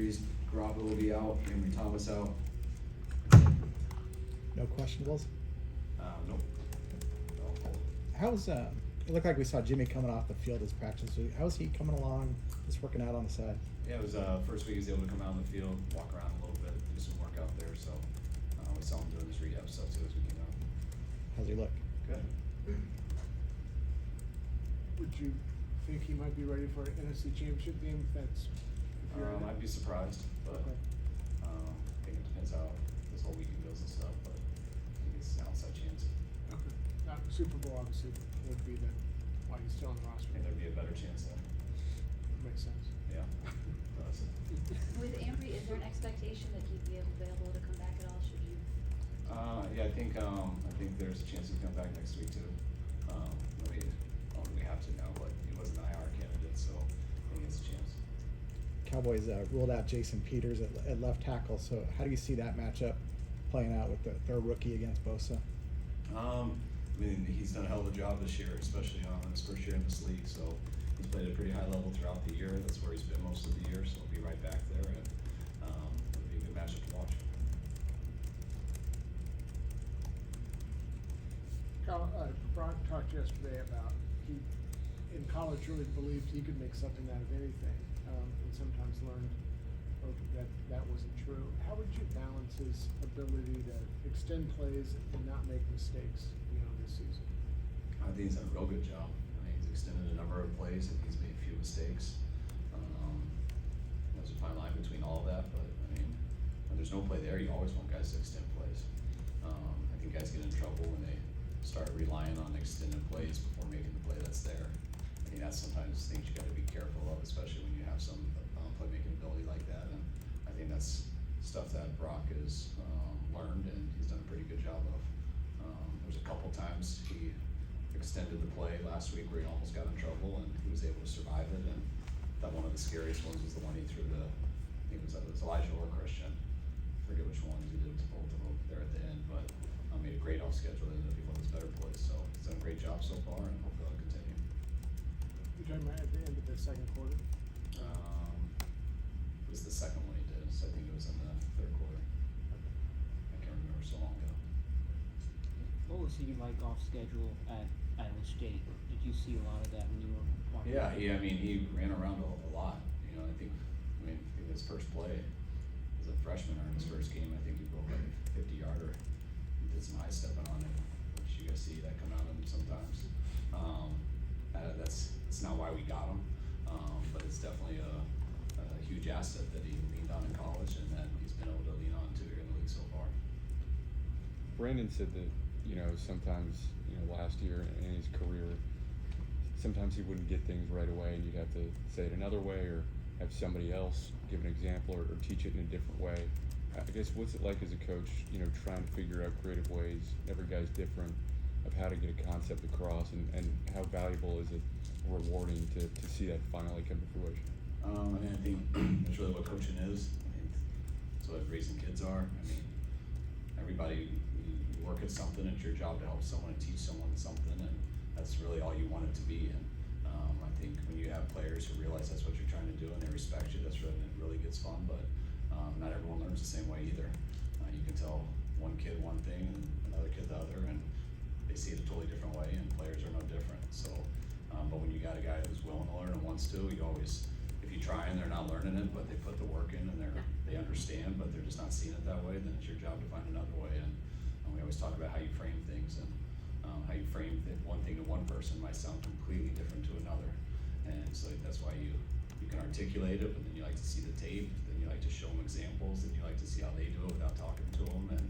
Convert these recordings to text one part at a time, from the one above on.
injuries. Garoppolo will be out, Henry Thomas out. No questionables? Nope. How's it looked like we saw Jimmy coming off the field as practice. How's he coming along, just working out on the side? Yeah, it was first week he was able to come out on the field, walk around a little bit, do some work out there, so we saw him doing his rehab stuff too as we came out. How's he look? Good. Would you think he might be ready for an NFC Championship game if that's? If you're in it? I'd be surprised, but Okay. I think it depends how this whole weekend goes and stuff, but I think it's an outside chance. Okay. Super Bowl obviously would be the why he's still on the I roster. think there'd be a better chance there. Makes sense. Yeah. Does. With Ambry, is there an expectation that he'd be available to come back at all, should you? Yeah, I think there's a chance he'll come back next week too. We have to now, but he was an IR candidate, so I think it's a chance. Cowboys ruled out Jason Peters at left tackle, so how do you see that matchup playing out with their rookie against Bosa? I mean, he's done a hell of a job this year, especially in his first year in this league, so he's played at a pretty high level throughout the year. That's where he's been most of the year, so he'll be right back there, and it'll be a good matchup to watch. Brock talked yesterday about he, in college, really believed he could make something out of anything, and sometimes learned that wasn't true. How would you balance his ability to extend plays and not make mistakes, this season? I think he's done a real good job. I think he's extended a number of plays and he's made a few mistakes. There's a fine line between all of that, but I mean, when there's no play there, you always want guys to extend plays. I think guys get in trouble when they start relying on extended plays before making the play that's there. I think that's sometimes things you got to be careful of, especially when you have some playmaking ability like that. And I think that's stuff that Brock has learned and he's done a pretty good job of. There's a couple times he extended the play last week where he almost got in trouble and he was able to survive it. And that one of the scariest ones was the one he threw to, I think it was Elijah or Christian. I forget which one he did to both of them there at the end, but made a great off schedule. It ended up being one of his better plays. So he's done a great job so far and hopefully he'll continue. You're talking about at the end of the second quarter? It was the second one he did, so I think it was in the third quarter. I can't remember so long ago. What was he like off schedule at Iowa State? Did you see a lot of that when you were watching? Yeah, he ran around a lot. I think his first play as a freshman or in his first game, I think he broke like a 50-yarder. He did some high stepping on it, which you guys see that come out of him sometimes. That's not why we got him, but it's definitely a huge asset that he leaned on in college and that he's been able to lean on to here in the league so far. Brandon said that, sometimes, last year in his career, sometimes he wouldn't get things right away and you'd have to say it another way or have somebody else give an example or teach it in a different way. I guess what's it like as a coach, trying to figure out creative ways, every guy's different, of how to get a concept across and how valuable is it, rewarding to see that finally come to fruition? I think that's really what coaching is. That's what raising kids are. Everybody, you work at something, it's your job to help someone and teach someone something, and that's really all you want it to be. And I think when you have players who realize that's what you're trying to do and they respect you, that's when it really gets fun, but not everyone learns the same way either. You can tell one kid one thing and another kid the other, and they see it a totally different way, and players are no different. So, but when you got a guy who's willing to learn and wants to, you always, if you try and they're not learning it, but they put the work in and they understand, but they're just not seeing it that way, then it's your job to find another way. And we always talk about how you frame things, and how you frame one thing to one person might sound completely different to another. And so that's why you can articulate it, but then you like to see the tape, then you like to show them examples, and you like to see how they do it without talking to them. And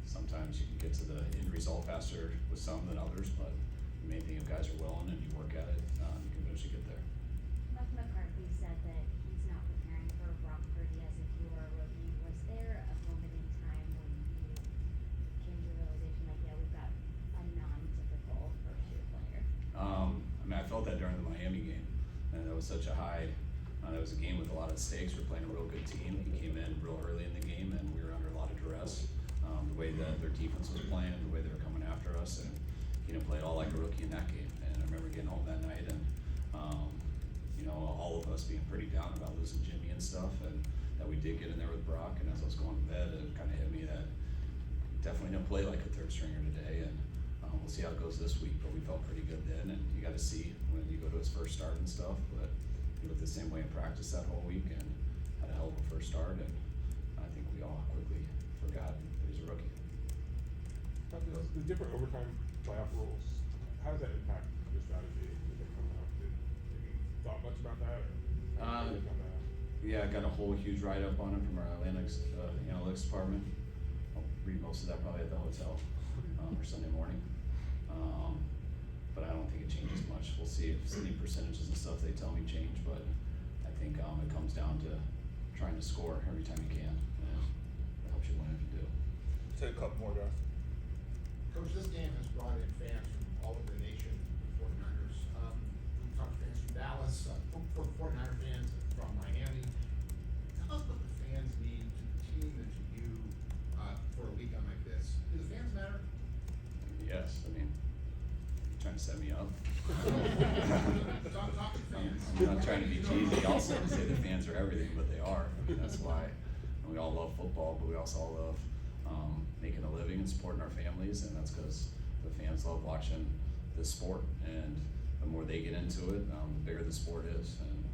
sometimes you can get to the end result faster with some than others, but the main thing, if guys are willing and you work at it, you can eventually get there. Mike McCarthy said that he's not preparing for Brock Purdy as if he were a rookie. Was there a moment in time when you came to the realization like, yeah, we've got a non-typical first-year player? I felt that during the Miami game, and that was such a high. That was a game with a lot of stakes. We're playing a real good team. He came in real early in the game, and we were under a lot of duress. The way that their defense was playing, the way they were coming after us, and he didn't play at all like a rookie in that game. And I remember getting home that night, and all of us being pretty down about losing Jimmy in and stuff, and that we did get in there with Brock, and as I was going to bed, it kinda hit me that definitely didn't play like a third stringer today, and we'll see how it goes this week, but we felt pretty good then, and you gotta see when you go to his first start and stuff, but he looked the same way in practice that whole week and had a hell of a first start, and I think we all quickly forgot that he's a rookie. The different overtime playoff rules, how does that impact your strategy as they come out? Have you thought much about that, or how do you think on that? Yeah, I got a whole huge write-up on it from our analytics department. I'll read most of that probably at the hotel, or Sunday morning. But I don't think it changes much. We'll see if any percentages and stuff they tell me change, but I think, it comes down to trying to score every time you can, and it helps you win if you do. Take a couple more, guys. Coach, this game has brought in fans from all over the nation for the 49ers. We've talked to fans from Dallas, for 49er fans from Miami. Tell us what the fans mean to the team and to you for a weekend like this. Do the fans matter? Yes, I mean, trying to set me up. Talk to fans. I'm not trying to be cheesy also to say the fans are everything, but they are. I mean, that's why we all love football, but we also all love making a living and supporting our families, and that's because the fans love watching this sport, and the more they get into it, the bigger the sport is. And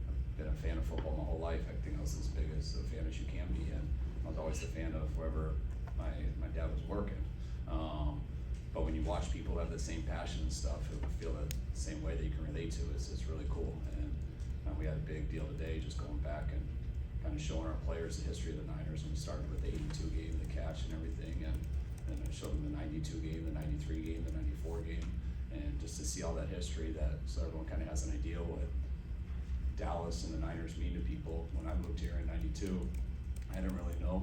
I've been a fan of football my whole life. I think I was as big as a fan as you can be, and I was always a fan of wherever my dad was working. But when you watch people have the same passion and stuff, who feel the same way that you can relate to, it's really cool. And we had a big deal today, just going back and kind of showing our players the history of the Niners. And we started with the 82 game, the catch and everything, and I showed them the 92 game, the 93 game, the 94 game, and just to see all that history, that so everyone kind of has an idea what Dallas and the Niners mean to people. When I moved here in 92, I didn't really know.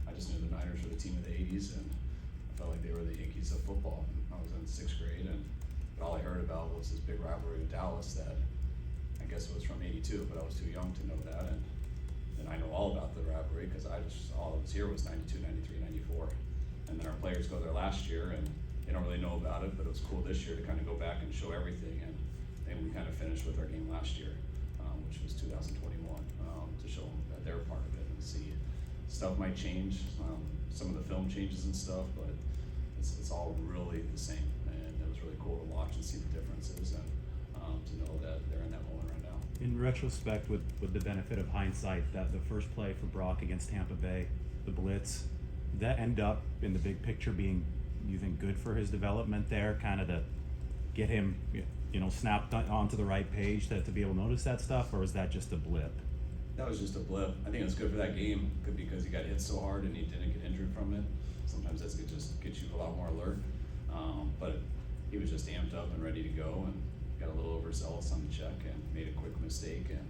I just knew the Niners were the team of the 80s, and I felt like they were the Yankees of football. And I was in 6th grade, and all I heard about was this big rivalry with Dallas that I guess it was from 82, but I was too young to know that. And I know all about the rivalry because all I was here was 92, 93, 94. And then our players go there last year, and they don't really know about it, but it was cool this year to kind of go back and show everything. And then we kind of finished with our game last year, which was 2021, to show them that they're part of it and see stuff might change. Some of the film changes and stuff, but it's all really the same. And it was really cool to watch and see the differences, and to know that they're in that moment right now. In retrospect, with the benefit of hindsight, that the first play for Brock against Tampa Bay, the blitz, that end up in the big picture being, you think, good for his development there, kind of to get him, snapped onto the right page to be able to notice that stuff, or was that just a blip? That was just a blip. I think it was good for that game, good because he got hit so hard and he didn't get injured from it. Sometimes that's good, just get you a lot more alert. But he was just amped up and ready to go, and got a little overzealous on the check and made a quick mistake, and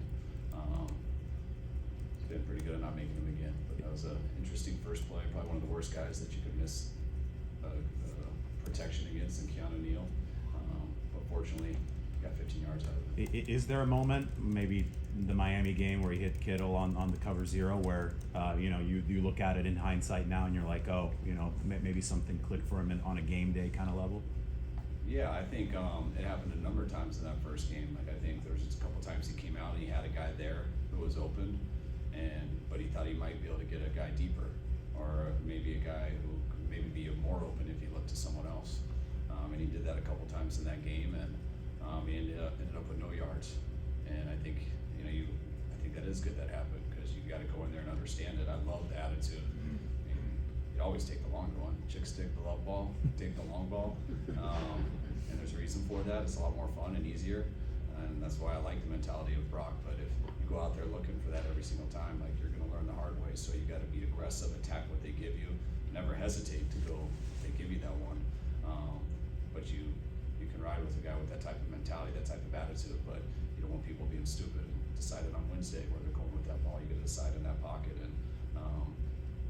been pretty good at not making them again. But that was an interesting first play, probably one of the worst guys that you could miss protection against in Keanu Neal. But fortunately, got 15 yards out of it. Is there a moment, maybe the Miami game where he hit Kittle on the cover zero, where you look at it in hindsight now and you're like, oh, maybe something clicked for him on a game day kind of level? Yeah, I think it happened a number of times in that first game. Like, I think there was just a couple times he came out and he had a guy there who was open, but he thought he might be able to get a guy deeper, or maybe a guy who could maybe be more open if he looked to someone else. And he did that a couple times in that game, and he ended up with no yards. And I think I think that is good that happened, because you got to go in there and understand it. I love the attitude. I mean, you always take the long one. Chicks take the love ball, take the long ball, and there's a reason for that. It's a lot more fun and easier, and that's why I like the mentality of Brock. But if you go out there looking for that every single time, like, you're going to learn the hard way. So you got to be aggressive, attack what they give you, never hesitate to go if they give you that one. But you can ride with a guy with that type of mentality, that type of attitude, but you don't want people being stupid and deciding on Wednesday where they're going with that ball. You got to decide in that pocket, and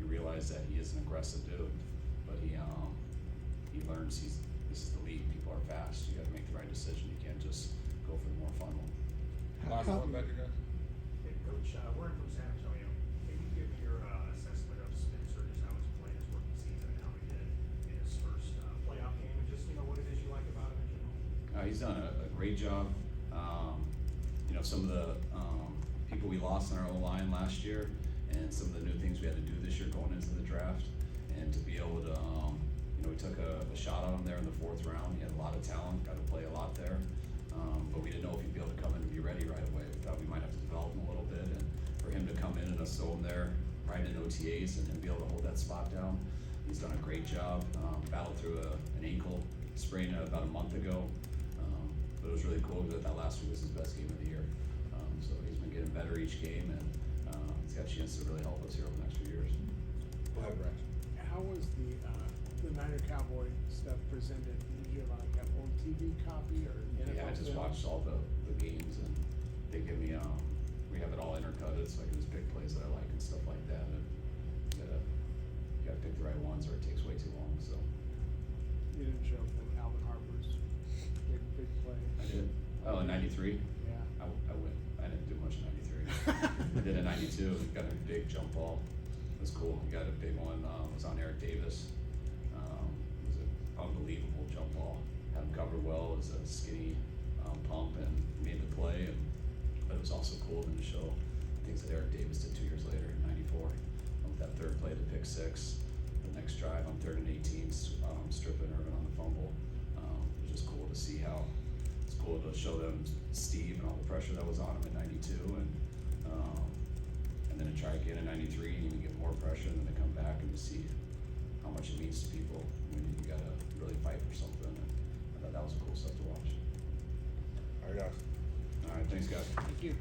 you realize that he is an aggressive dude, but he learns this is the league. People are fast. You got to make the right decision. You can't just go for the more fun one. Last one back to guys. Hey, Coach, we're in from San Antonio. Can you give your assessment of Spencer, just how he's played his rookie season and how he did in his first playoff game, and just what it is you like about him in general? He's done a great job. Some of the people we lost on our O-line last year, and some of the new things we had to do this year going into the draft, and to be able to, we took a shot on him there in the 4th round. He had a lot of talent, got to play a lot there, but we didn't know if he'd be able to come in and be ready right away. We thought we might have to develop him a little bit, and for him to come in and us throw him there right in OTAs and be able to hold that spot down, he's done a great job. Battled through an ankle sprain about a month ago, but it was really cool because that last week was his best game of the year. So he's been getting better each game, and he's got a chance to really help us here over the next few years. Go ahead, Brett. How was the Niner Cowboy stuff presented? Did you have like an old TV copy or NFL Yeah, I just films? watched all the games, and they give me, we have it all intercutted, so I can just pick plays that I like and stuff like that. And you gotta pick the right ones, or it takes way too long. So You didn't show them Alvin Harper's big play. I did. Oh, in '93. Yeah. I went. I didn't do much in '93. I did in '92. Got a big jump ball. It was cool. We got a big one. It was on Eric Davis. It was an unbelievable jump ball. Had him covered well. It was a skinny pump, and made the play. But it was also cool to show things that Eric Davis did 2 years later in '94. With that 3rd play, the pick 6. The next drive on 3rd and 18, stripping Irvin on the fumble. It was just cool to see how. It's cool to show them Steve and all the pressure that was on him in '92, and then to try again in '93 and even get more pressure, and then to come back and to see how much it means to people when you gotta really fight for something. And I thought that was cool stuff to watch. All right, guys. All right, thanks guys. Thank you.